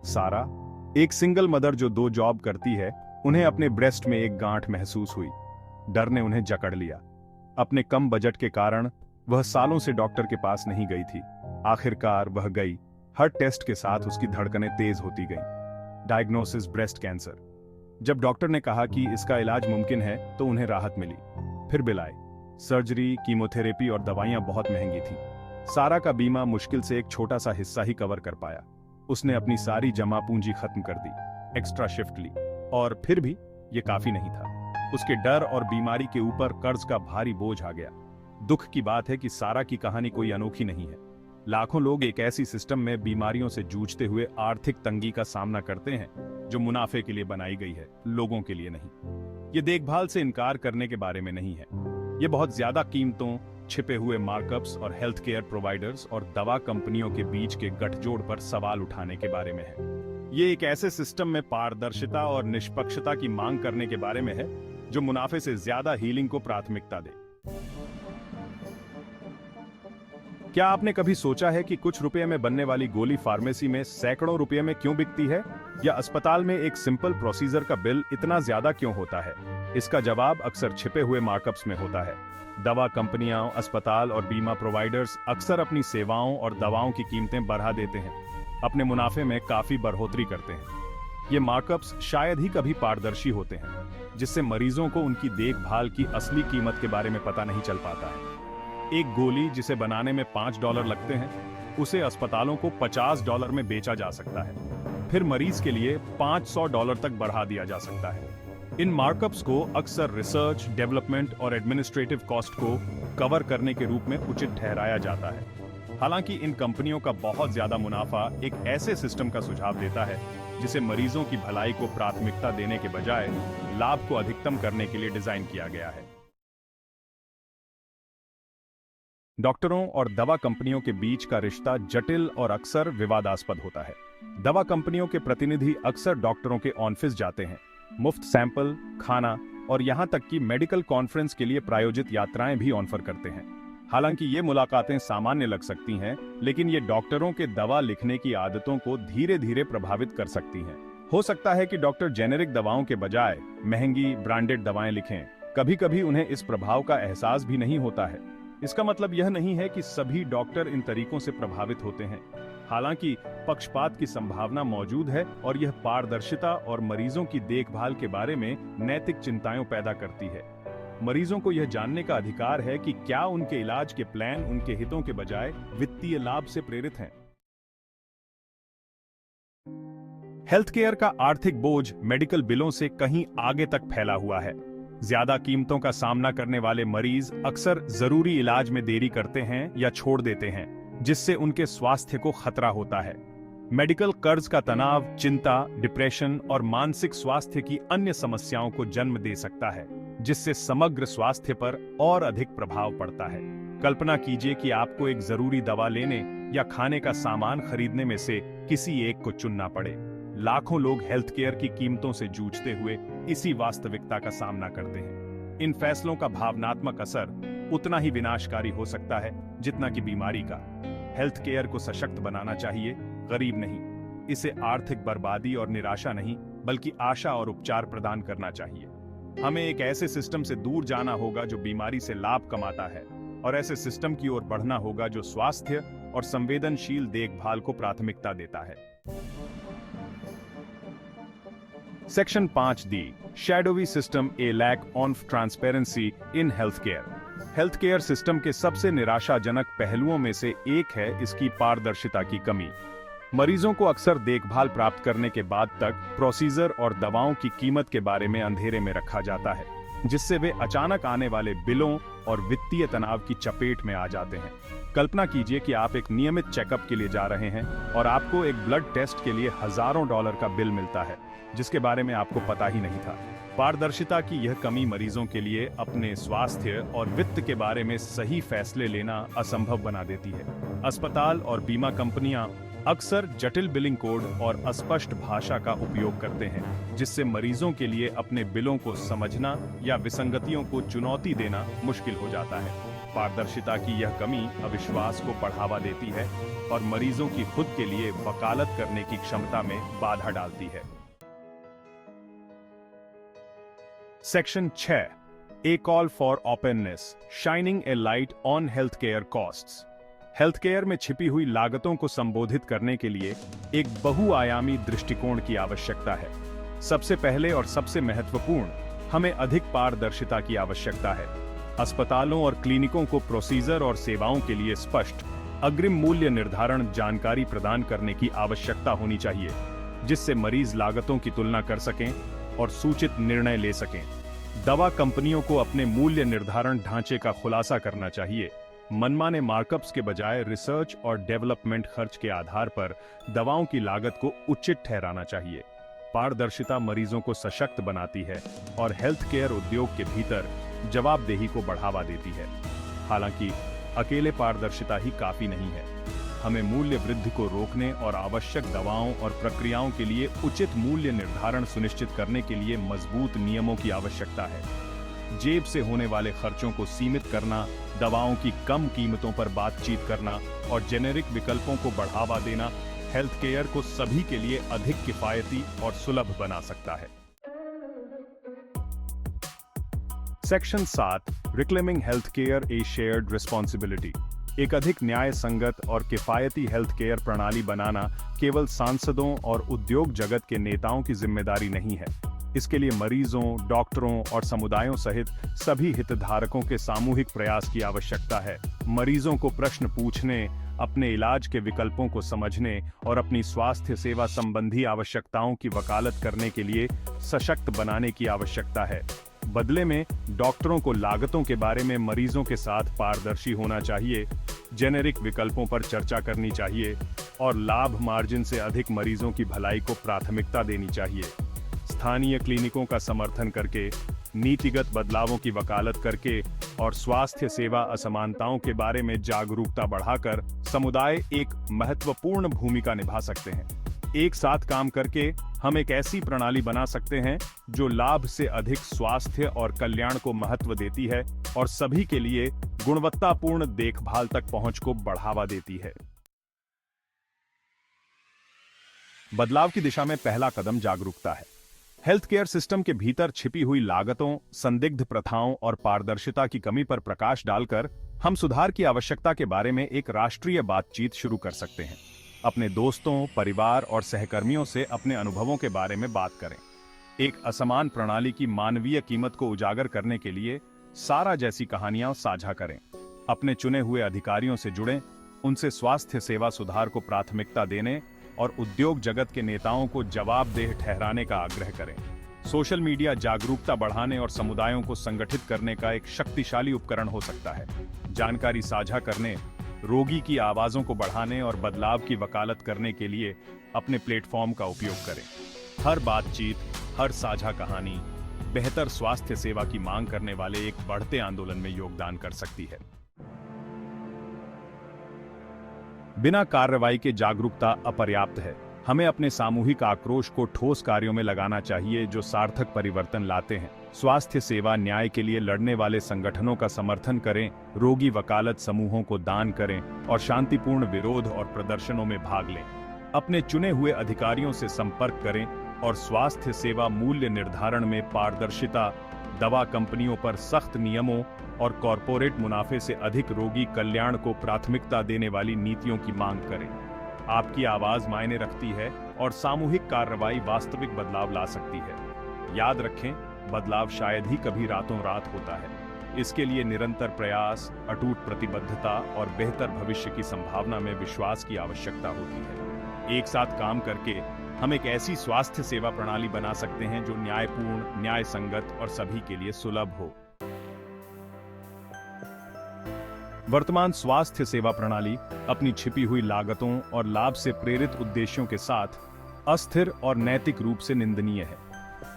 सारा, एक single mother जो 2 जॉब करती है, उन्हें अपने ब्रेस्ट में एक गांठ महसूस हुई। डर ने उन्हें जकड़ लिया। अपने कम बजट के कारण वह सालों से डॉक्टर के पास नहीं गई थी। आखिरकार वह गई। हर टेस्ट के साथ उसकी धड़कनें तेज होती गईं। Diagnosis breast cancer. जब डॉक्टर ने कहा कि इसका इलाज मुमकिन है तो उन्हें राहत मिली। फिर बिल आए। सर्जरी, कीमोथेरेपी और दवाइयां बहुत महंगी थी। सारा का बीमा मुश्किल से एक छोटा सा हिस्सा ही कवर कर पाया। उसने अपनी सारी जमा पूंजी खत्म कर दी, एक्स्ट्रा शिफ्ट ली, और फिर भी ये काफी नहीं था। उसके डर और बीमारी के ऊपर कर्ज का भारी बोझ आ गया। दुख की बात है कि सारा की कहानी कोई अनोखी नहीं है। लाखों लोग एक ऐसी सिस्टम में बीमारियों से जूझते हुए आर्थिक तंगी का सामना करते हैं जो मुनाफे के लिए बनाई गई है, लोगों के लिए नहीं। ये देखभाल से इनकार करने के बारे में नहीं है। ये बहुत ज्यादा कीमतों, छिपे हुए मार्कअप्स और हेल्थ केयर प्रोवाइडर्स और दवा कंपनियों के बीच के गठजोड़ पर सवाल उठाने के बारे में है। ये एक ऐसे सिस्टम में पारदर्शिता और निष्पक्षता की मांग करने के बारे में है जो मुनाफे से ज्यादा हीलिंग को प्राथमिकता दे। क्या आपने कभी सोचा है कि कुछ रुपए में बनने वाली गोली फार्मेसी में सैकड़ों रुपए में क्यों बिकती है, या अस्पताल में एक सिंपल प्रोसीजर का बिल इतना ज्यादा क्यों होता है? इसका जवाब अक्सर छिपे हुए मार्कअप्स में होता है। दवा कंपनियां, अस्पताल और बीमा प्रोवाइडर्स अक्सर अपनी सेवाओं और दवाओं की कीमतें बढ़ा देते हैं, अपने मुनाफे में काफी बढ़ोतरी करते हैं। ये मार्कअप्स शायद ही कभी पारदर्शी होते हैं, जिससे मरीजों को उनकी देखभाल की असली कीमत के बारे में पता नहीं चल पाता है। एक गोली जिसे बनाने में $5 लगते हैं, उसे अस्पतालों को $50 में बेचा जा सकता है। फिर मरीज के लिए $500 तक बढ़ा दिया जा सकता है। इन मार्कअप्स को अक्सर रिसर्च, डेवलपमेंट और एडमिनिस्ट्रेटिव कॉस्ट को कवर करने के रूप में उचित ठहराया जाता है। हालांकि इन कंपनियों का बहुत ज्यादा मुनाफा एक ऐसे सिस्टम का सुझाव देता है जिसे मरीजों की भलाई को प्राथमिकता देने के बजाय लाभ को अधिकतम करने के लिए डिजाइन किया गया है। डॉक्टरों और दवा कंपनियों के बीच का रिश्ता जटिल और अक्सर विवादास्पद होता है। दवा कंपनियों के प्रतिनिधि अक्सर डॉक्टरों के ऑफिस जाते हैं, मुफ्त सैंपल, खाना और यहां तक कि मेडिकल कॉन्फ्रेंस के लिए प्रायोजित यात्राएं भी ऑफर करते हैं। हालांकि ये मुलाकातें सामान्य लग सकती हैं, लेकिन ये डॉक्टरों के दवा लिखने की आदतों को धीरे धीरे प्रभावित कर सकती हैं। हो सकता है कि डॉक्टर जेनेरिक दवाओं के बजाय महंगी ब्रांडेड दवाएं लिखें। कभी कभी उन्हें इस प्रभाव का एहसास भी नहीं होता है। इसका मतलब यह नहीं है कि सभी डॉक्टर इन तरीकों से प्रभावित होते हैं। हालांकि पक्षपात की संभावना मौजूद है और यह पारदर्शिता और मरीजों की देखभाल के बारे में नैतिक चिंताएं पैदा करती है। मरीजों को यह जानने का अधिकार है कि क्या उनके इलाज के प्लान उनके हितों के बजाय वित्तीय लाभ से प्रेरित हैं। हेल्थ केयर का आर्थिक बोझ मेडिकल बिलों से कहीं आगे तक फैला हुआ है। ज्यादा कीमतों का सामना करने वाले मरीज अक्सर जरूरी इलाज में देरी करते हैं या छोड़ देते हैं, जिससे उनके स्वास्थ्य को खतरा होता है। मेडिकल कर्ज का तनाव चिंता, डिप्रेशन और मानसिक स्वास्थ्य की अन्य समस्याओं को जन्म दे सकता है, जिससे समग्र स्वास्थ्य पर और अधिक प्रभाव पड़ता है। कल्पना कीजिए कि आपको एक जरूरी दवा लेने या खाने का सामान खरीदने में से किसी एक को चुनना पड़े। लाखों लोग हेल्थ केयर की कीमतों से जूझते हुए इसी वास्तविकता का सामना करते हैं। इन फैसलों का भावनात्मक असर उतना ही विनाशकारी हो सकता है जितना कि बीमारी का। हेल्थ केयर को सशक्त बनाना चाहिए, गरीब नहीं। इसे आर्थिक बर्बादी और निराशा नहीं, बल्कि आशा और उपचार प्रदान करना चाहिए। हमें एक ऐसे सिस्टम से दूर जाना होगा जो बीमारी से लाभ कमाता है, और ऐसे सिस्टम की ओर बढ़ना होगा जो स्वास्थ्य और संवेदनशील देखभाल को प्राथमिकता देता है। Section 5D, shadowy system, a lack of transparency in health care. Health care system के सबसे निराशाजनक पहलुओं में से एक है इसकी पारदर्शिता की कमी। मरीजों को अक्सर देखभाल प्राप्त करने के बाद तक प्रोसीजर और दवाओं की कीमत के बारे में अंधेरे में रखा जाता है, जिससे वे अचानक आने वाले बिलों और वित्तीय तनाव की चपेट में आ जाते हैं। कल्पना कीजिए कि आप एक नियमित चेकअप के लिए जा रहे हैं और आपको एक ब्लड टेस्ट के लिए हजारों डॉलर का बिल मिलता है, जिसके बारे में आपको पता ही नहीं था। पारदर्शिता की यह कमी मरीजों के लिए अपने स्वास्थ्य और वित्त के बारे में सही फैसले लेना असंभव बना देती है। अस्पताल और बीमा कंपनियां अक्सर जटिल बिलिंग कोड और अस्पष्ट भाषा का उपयोग करते हैं, जिससे मरीजों के लिए अपने बिलों को समझना या विसंगतियों को चुनौती देना मुश्किल हो जाता है। पारदर्शिता की यह कमी अविश्वास को बढ़ावा देती है और मरीजों की खुद के लिए वकालत करने की क्षमता में बाधा डालती है। Section 6, A call for openness, shining A light on health care costs. Health care में छिपी हुई लागतों को संबोधित करने के लिए एक बहुआयामी दृष्टिकोण की आवश्यकता है। सबसे पहले और सबसे महत्वपूर्ण, हमें अधिक पारदर्शिता की आवश्यकता है। अस्पतालों और क्लिनिकों को प्रोसीजर और सेवाओं के लिए स्पष्ट अग्रिम मूल्य निर्धारण जानकारी प्रदान करने की आवश्यकता होनी चाहिए, जिससे मरीज लागतों की तुलना कर सकें और सूचित निर्णय ले सकें। दवा कंपनियों को अपने मूल्य निर्धारण ढांचे का खुलासा करना चाहिए। मनमाने मार्कअप्स के बजाय रिसर्च और डेवलपमेंट खर्च के आधार पर दवाओं की लागत को उचित ठहराना चाहिए। पारदर्शिता मरीजों को सशक्त बनाती है और हेल्थ केयर उद्योग के भीतर जवाबदेही को बढ़ावा देती है। हालांकि अकेले पारदर्शिता ही काफी नहीं है। हमें मूल्य वृद्धि को रोकने और आवश्यक दवाओं और प्रक्रियाओं के लिए उचित मूल्य निर्धारण सुनिश्चित करने के लिए मजबूत नियमों की आवश्यकता है। जेब से होने वाले खर्चों को सीमित करना, दवाओं की कम कीमतों पर बातचीत करना और जेनेरिक विकल्पों को बढ़ावा देना हेल्थ केयर को सभी के लिए अधिक किफायती और सुलभ बना सकता है। सेक्शन 7, रिक्लेमिंग हेल्थ केयर ए शेयर्ड रिस्पॉन्सिबिलिटी। एक अधिक न्याय संगत और किफायती हेल्थ केयर प्रणाली बनाना केवल सांसदों और उद्योग जगत के नेताओं की जिम्मेदारी नहीं है। इसके लिए मरीजों, डॉक्टरों और समुदायों सहित सभी हितधारकों के सामूहिक प्रयास की आवश्यकता है। मरीजों को प्रश्न पूछने, अपने इलाज के विकल्पों को समझने और अपनी स्वास्थ्य सेवा संबंधी आवश्यकताओं की वकालत करने के लिए सशक्त बनाने की आवश्यकता है। बदले में डॉक्टरों को लागतों के बारे में मरीजों के साथ पारदर्शी होना चाहिए, जेनेरिक विकल्पों पर चर्चा करनी चाहिए और लाभ मार्जिन से अधिक मरीजों की भलाई को प्राथमिकता देनी चाहिए। स्थानीय क्लिनिकों का समर्थन करके, नीतिगत बदलावों की वकालत करके और स्वास्थ्य सेवा असमानताओं के बारे में जागरूकता बढ़ाकर समुदाय एक महत्वपूर्ण भूमिका निभा सकते हैं। एक साथ काम करके हम एक ऐसी प्रणाली बना सकते हैं जो लाभ से अधिक स्वास्थ्य और कल्याण को महत्व देती है और सभी के लिए गुणवत्तापूर्ण देखभाल तक पहुंच को बढ़ावा देती है। बदलाव की दिशा में पहला कदम जागरूकता है। हेल्थ केयर सिस्टम के भीतर छिपी हुई लागतों, संदिग्ध प्रथाओं और पारदर्शिता की कमी पर प्रकाश डालकर हम सुधार की आवश्यकता के बारे में एक राष्ट्रीय बातचीत शुरू कर सकते हैं। अपने दोस्तों, परिवार और सहकर्मियों से अपने अनुभवों के बारे में बात करें। एक असमान प्रणाली की मानवीय कीमत को उजागर करने के लिए सारा जैसी कहानियां साझा करें। अपने चुने हुए अधिकारियों से जुड़ें, उनसे स्वास्थ्य सेवा सुधार को प्राथमिकता देने और उद्योग जगत के नेताओं को जवाबदेह ठहराने का आग्रह करें। सोशल मीडिया जागरूकता बढ़ाने और समुदायों को संगठित करने का एक शक्तिशाली उपकरण हो सकता है। जानकारी साझा करने, रोगी की आवाजों को बढ़ाने और बदलाव की वकालत करने के लिए अपने प्लेटफॉर्म का उपयोग करें। हर बातचीत, हर साझा कहानी बेहतर स्वास्थ्य सेवा की मांग करने वाले एक बढ़ते आंदोलन में योगदान कर सकती है। बिना कार्रवाई के जागरूकता अपर्याप्त है। हमें अपने सामूहिक आक्रोश को ठोस कार्यों में लगाना चाहिए जो सार्थक परिवर्तन लाते हैं। स्वास्थ्य सेवा न्याय के लिए लड़ने वाले संगठनों का समर्थन करें, रोगी वकालत समूहों को दान करें और शांतिपूर्ण विरोध और प्रदर्शनों में भाग लें। अपने चुने हुए अधिकारियों से संपर्क करें और स्वास्थ्य सेवा मूल्य निर्धारण में पारदर्शिता, दवा कंपनियों पर सख्त नियमों और कॉरपोरेट मुनाफे से अधिक रोगी कल्याण को प्राथमिकता देने वाली नीतियों की मांग करें। आपकी आवाज मायने रखती है और सामूहिक कार्रवाई वास्तविक बदलाव ला सकती है। याद रखें, बदलाव शायद ही कभी रातों रात होता है। इसके लिए निरंतर प्रयास, अटूट प्रतिबद्धता और बेहतर भविष्य की संभावना में विश्वास की आवश्यकता होती है। एक साथ काम करके हम एक ऐसी स्वास्थ्य सेवा प्रणाली बना सकते हैं जो न्यायपूर्ण, न्याय संगत और सभी के लिए सुलभ हो। वर्तमान स्वास्थ्य सेवा प्रणाली अपनी छिपी हुई लागतों और लाभ से प्रेरित उद्देश्यों के साथ अस्थिर और नैतिक रूप से निंदनीय है।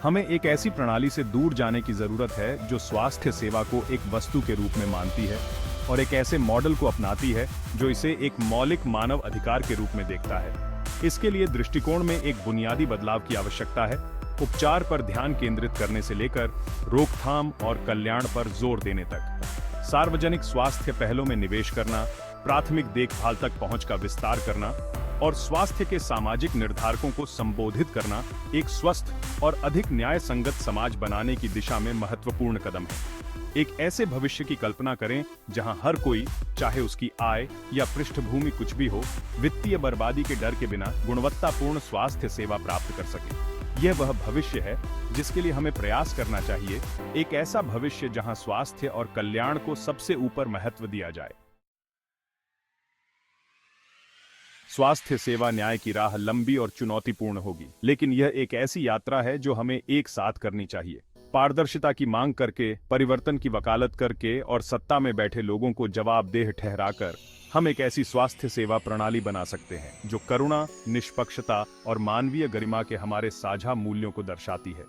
हमें एक ऐसी प्रणाली से दूर जाने की जरूरत है जो स्वास्थ्य सेवा को एक वस्तु के रूप में मानती है और एक ऐसे मॉडल को अपनाती है जो इसे एक मौलिक मानव अधिकार के रूप में देखता है। इसके लिए दृष्टिकोण में एक बुनियादी बदलाव की आवश्यकता है, उपचार पर ध्यान केंद्रित करने से लेकर रोकथाम और कल्याण पर जोर देने तक। सार्वजनिक स्वास्थ्य पहलों में निवेश करना, प्राथमिक देखभाल तक पहुंच का विस्तार करना और स्वास्थ्य के सामाजिक निर्धारकों को संबोधित करना एक स्वस्थ और अधिक न्याय संगत समाज बनाने की दिशा में महत्वपूर्ण कदम है। एक ऐसे भविष्य की कल्पना करें जहां हर कोई, चाहे उसकी आय या पृष्ठभूमि कुछ भी हो, वित्तीय बर्बादी के डर के बिना गुणवत्तापूर्ण स्वास्थ्य सेवा प्राप्त कर सके। यह वह भविष्य है जिसके लिए हमें प्रयास करना चाहिए, एक ऐसा भविष्य जहां स्वास्थ्य और कल्याण को सबसे ऊपर महत्व दिया जाए। स्वास्थ्य सेवा न्याय की राह लंबी और चुनौतीपूर्ण होगी, लेकिन यह एक ऐसी यात्रा है जो हमें एक साथ करनी चाहिए। पारदर्शिता की मांग करके, परिवर्तन की वकालत करके और सत्ता में बैठे लोगों को जवाबदेह ठहराकर हम एक ऐसी स्वास्थ्य सेवा प्रणाली बना सकते हैं जो करुणा, निष्पक्षता और मानवीय गरिमा के हमारे साझा मूल्यों को दर्शाती है।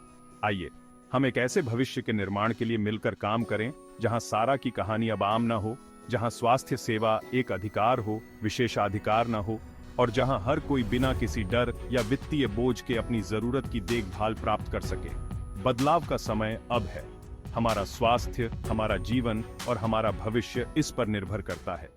आइए हम एक ऐसे भविष्य के निर्माण के लिए मिलकर काम करें जहां सारा की कहानी अब आम न हो, जहां स्वास्थ्य सेवा एक अधिकार हो, विशेषाधिकार न हो, और जहां हर कोई बिना किसी डर या वित्तीय बोझ के अपनी जरूरत की देखभाल प्राप्त कर सके। बदलाव का समय अब है। हमारा स्वास्थ्य, हमारा जीवन और हमारा भविष्य इस पर निर्भर करता है।